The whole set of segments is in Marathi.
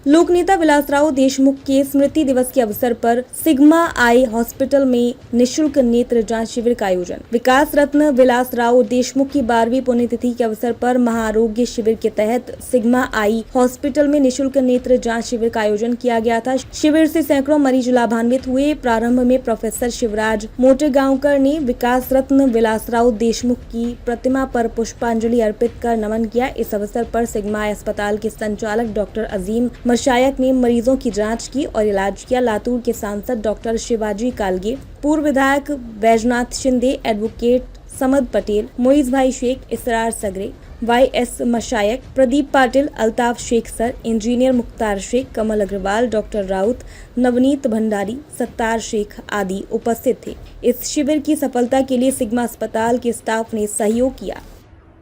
लोकनेता विलासराव देशमुख के स्मृति दिवस के अवसर पर सिग्मा आई हॉस्पिटल में निशुल्क नेत्र जांच शिविर का आयोजन। विकास रत्न विलासराव देशमुख की 12वीं पुण्यतिथि के अवसर पर महाआरोग्य शिविर के तहत सिग्मा आई हॉस्पिटल में निशुल्क नेत्र जांच शिविर का आयोजन किया गया था। शिविर से सैकड़ों मरीज लाभान्वित हुए। प्रारंभ में प्रोफेसर शिवराज मोटेगांवकर ने विकास रत्न विलासराव देशमुख की प्रतिमा पर पुष्पांजलि अर्पित कर नमन किया। इस अवसर पर सिग्मा आई अस्पताल के संचालक डॉक्टर अजीम मशायक ने मरीजों की जांच की और इलाज किया। लातूर के सांसद डॉक्टर शिवाजी कालगे, पूर्व विधायक Baijnath Shinde, advocate Samad Patel, Moiz Bhai Shaikh, Israr Sagre, YS Mashayak, Pradeep Patil, Altaf Shaikh sir, engineer Mukhtar Shaikh, Kamal Agarwal, doctor Raut, Navneet Bhandari, Sattar Shaikh आदि उपस्थित थे। इस शिविर की सफलता के लिए सिग्मा अस्पताल के स्टाफ ने सहयोग किया।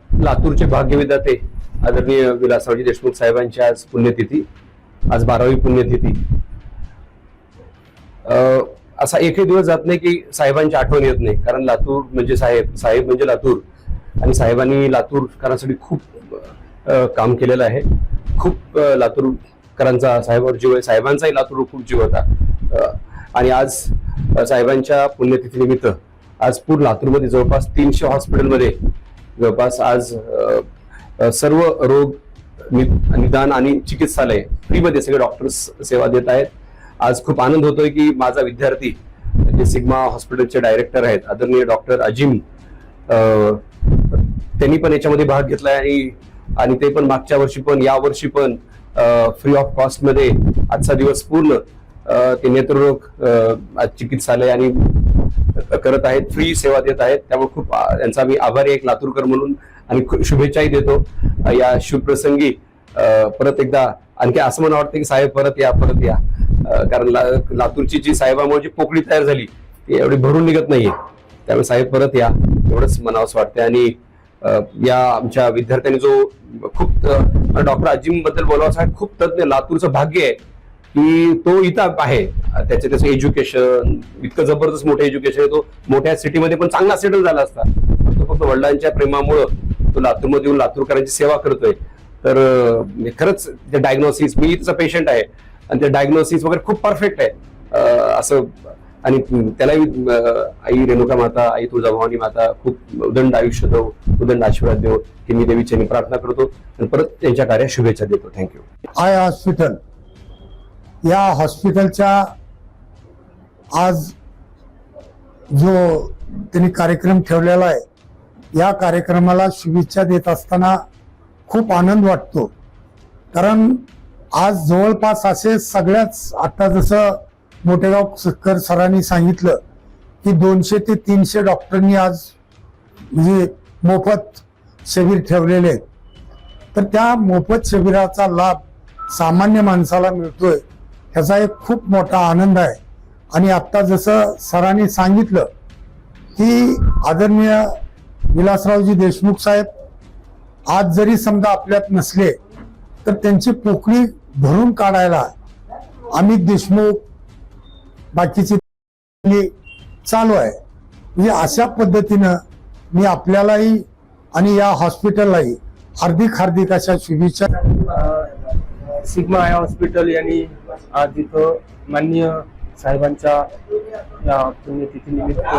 लातूरचे भाग्यविधाते आदरणीय विलासरावजी देशमुख साहेबांची आज पुण्यतिथी, आज 12वी पुण्यतिथी। असा एकही दिवस जात नाही की साहेबांची आठवण येत नाही, कारण लातूर म्हणजे साहेब, साहेब म्हणजे लातूर, आणि साहेबांनी लातूरकरांसाठी खूप काम केलेलं आहे। खूप लातूरकरांचा साहेबांवर जीव आहे, साहेबांचाही लातूरवर खूप जीव होता। आणि आज साहेबांच्या पुण्यतिथीनिमित्त आज पूर्ण लातूरमध्ये जवळपास 300 हॉस्पिटलमध्ये जवळपास आज सर्व रोग निदान आणि चिकित्सालय फ्रीमध्ये सगळे डॉक्टर्स सेवा देत आहेत। आज खूप आनंद होतोय की माझा विद्यार्थी जे सिग्मा हॉस्पिटलचे डायरेक्टर आहेत आदरणीय डॉक्टर अजीम, त्यांनी पण याच्यामध्ये भाग घेतलाय आणि ते पण मागच्या वर्षी पण या वर्षी पण फ्री ऑफ कॉस्ट मध्ये आजचा दिवस पूर्ण ते नेत्ररोग चिकित्सालय आणि करत आहेत, फ्री सेवा देत आहेत। त्यामुळे खूप त्यांचा मी आभारी एक लातूरकर म्हणून आणि शुभेच्छाही देतो या शुभप्रसंगी। परत एकदा आणखी असं मला वाटतं की साहेब परत या, कारण लातूरची जी साहेबांमुळे जी पोकळी तयार झाली ती एवढी भरून निघत नाहीये, त्यामुळे साहेब परत या एवढंच म्हणावंसं वाटतंय। आणि या आमच्या विद्यार्थ्यांनी जो खूप डॉक्टर अजीम बद्दल बोलावंसं आहे, खूप तज्ञ, लातूरचं भाग्य आहे की तो इथं आहे। त्याचं एज्युकेशन इतकं जबरदस्त मोठं एज्युकेशन आहे, तो मोठ्या सिटीमध्ये पण चांगला सेटल झाला असता, तो फक्त वडिलांच्या प्रेमामुळं तो लातूरमध्ये येऊन लातूरकरांची सेवा करतोय। तर खरंच ते डायग्नोसिस, मी त्याचा पेशंट आहे आणि ते डायग्नोसिस वगैरे खूप परफेक्ट आहे असं। आणि त्यालाही आई रेणुका माता, आई तुळजाभवानी माता खूप उदंड आयुष्य देव, उदंड आशीर्वाद देव की मी देवीची प्रार्थना करतो आणि परत त्यांच्या कार्यात शुभेच्छा देतो। थँक्यू। आय हॉस्पिटल या हॉस्पिटलच्या आज जो त्यांनी कार्यक्रम ठेवलेला आहे, या कार्यक्रमाला शुभेच्छा देत असताना खूप आनंद वाटतो, कारण आज जवळपास असे सगळ्याच, आता जसं मोटेगावकर सरांनी सांगितलं की 200 ते 300 डॉक्टरांनी आज म्हणजे मोफत शिबिर ठेवलेले आहेत, तर त्या मोफत शिबिराचा लाभ सामान्य माणसाला मिळतोय, ह्याचा एक खूप मोठा आनंद आहे। आणि आता जसं सरांनी सांगितलं की आदरणीय विलासरावजी देशमुख साहेब आज जरी समजा आपल्यात नसले तर त्यांची पोकळी भरून काढायला अमित देशमुख बाकीची चालू आहे। म्हणजे अशा पद्धतीनं मी आपल्यालाही आणि या हॉस्पिटललाही हार्दिक अशा शुभेच्छा। सिग्मा आय हॉस्पिटल यांनी आज इथं माननीय साहेबांच्या या पुण्यतिथीनिमित्त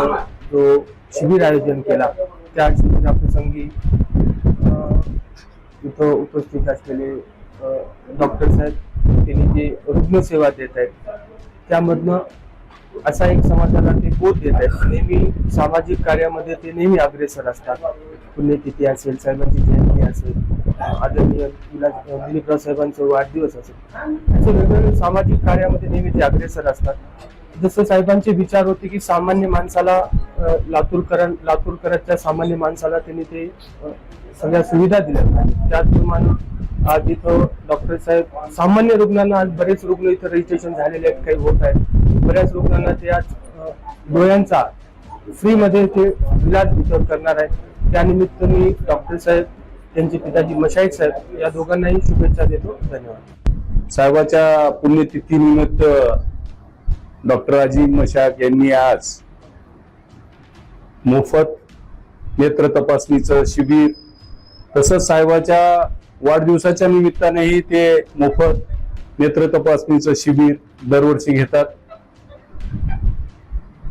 जो शिबिर आयोजन केला, त्या शिबिराप्रसंगी इथं उपस्थित असलेले डॉक्टर साहेब त्यांनी जे रुग्णसेवा देत आहेत त्यामधनं असा एक समाजाला ते बोध देत आहेत। नेहमी सामाजिक कार्यामध्ये ते नेहमी अग्रेसर असतात। पुण्यतिथी असेल, साहेबांची जयंती असेल, आदरणीय दिलीपराव साहेबांचा वाढदिवस असेल, असे वेगवेगळे सामाजिक कार्यामध्ये नेहमी ते अग्रेसर असतात। जसं साहेबांचे विचार होते की सामान्य माणसाला लातूरकरांच्या सामान्य माणसाला त्यांनी ते सगळ्या सुविधा दिल्या पाहिजे। त्याचप्रमाणे आज इथं डॉक्टर साहेब सामान्य रुग्णांना, आज बरेच रुग्ण इथं रजिस्ट्रेशन झालेले आहेत, काही होत आहेत, बऱ्याच रुग्णांना ते आज डोळ्यांचा फ्रीमध्ये ते इलाज इथं करणार आहे। त्यानिमित्त मी डॉक्टर साहेब, त्यांचे पिताजी मशाईक साहेब या दोघांनाही शुभेच्छा देतो। धन्यवाद। साहेबाच्या पुण्यतिथीनिमित्त डॉक्टर अजीम मशाक यांनी आज मोफत नेत्र तपासणीचं शिबिर, तसंच साहेबाच्या वाढदिवसाच्या निमित्तानेही ते मोफत नेत्र तपासणीचं शिबिर दरवर्षी घेतात.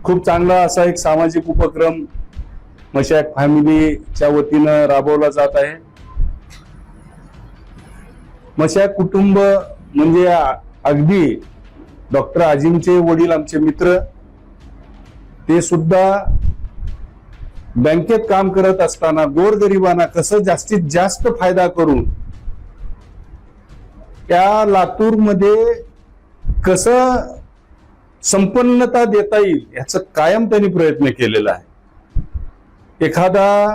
खूप चांगला असा एक सामाजिक उपक्रम मशाक फॅमिलीच्या वतीनं राबवला जात आहे. मशाक कुटुंब म्हणजे अगदी डॉक्टर आजिमचे वडील आमचे मित्र, ते सुद्धा बँकेत काम करत असताना गोरगरिबांना कसं जास्तीत जास्त फायदा करून त्या लातूरमध्ये कसं संपन्नता देता येईल याचा कायम त्यांनी प्रयत्न केलेला आहे. एखादा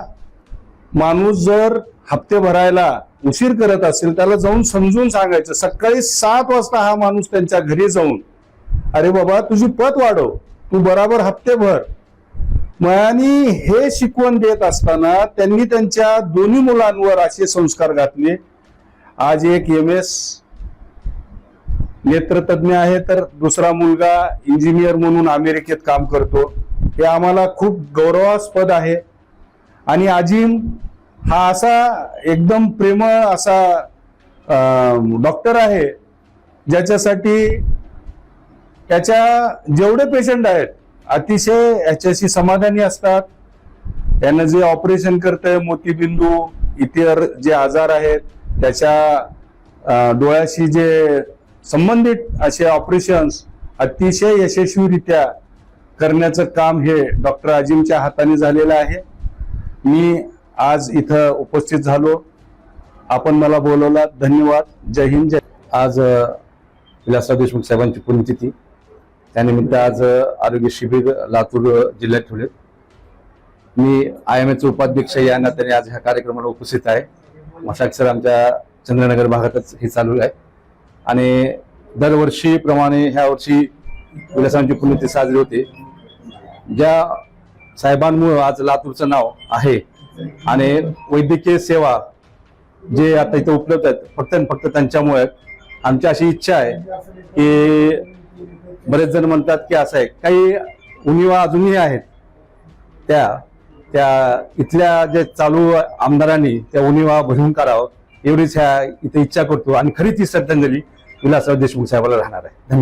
माणूस जर हप्ते भरायला उशीर करत असेल त्याला जाऊन समजून सांगायचं. सकाळी 7 वाजता हा माणूस त्यांच्या घरी जाऊन, अरे बाबा तुझी पत वाढव, तू बराबर हप्ते भर. आणि हे शिकवण देत असताना त्यांनी त्यांच्या दोन्ही मुलांवर असे संस्कार घातले. आज एक MS नेत्रतज्ञ आहे, तर दुसरा मुलगा इंजिनियर म्हणून अमेरिकेत काम करतो. हे आम्हाला खूप गौरवास्पद आहे. आणि आजिम हा असा एकदम प्रेमळ असा डॉक्टर आहे ज्याच्यासाठी त्याच्या जेवढे पेशंट आहेत अतिशय याच्याशी समाधानी असतात. त्यानं जे ऑपरेशन करतंय मोतीबिंदू इतर जे आजार आहेत त्याच्या डोळ्याशी जे संबंधित असे ऑपरेशन्स अतिशय यशस्वीरित्या करण्याचं काम हे डॉक्टर आजिमच्या हाताने झालेलं आहे. मी आज इथं उपस्थित झालो. आपण मला बोलवलात, धन्यवाद. जय हिंद. जय. आज विलासराव देशमुख साहेबांची पुण्यतिथी, त्यानिमित्त आज आरोग्य शिबिर लातूर जिल्ह्यात ठेवले. मी IMAचे उपाध्यक्ष या नात्याने आज ह्या कार्यक्रमाला उपस्थित आहे. मशाक सर आमच्या चंद्रनगर भागातच हे चालू आहे आणि दरवर्षीप्रमाणे ह्या वर्षी विलासरावांची पुण्यतिथी साजरी होते. ज्या साहेबांमुळे आज लातूरचं नाव आहे आणि वैद्यकीय सेवा जे आता इथे उपलब्ध आहेत फक्त त्यांच्यामुळे. आमची अशी इच्छा आहे की बरेच जण म्हणतात की असं आहे, काही उणिवा अजूनही आहेत, त्या इथल्या जे चालू आमदारांनी त्या उणिवा भरून काढावं एवढीच ह्या इथे इच्छा करतो. आणि खरी ती श्रद्धांजली विलासराव देशमुख साहेबांना राहणार आहे. धन्यवाद.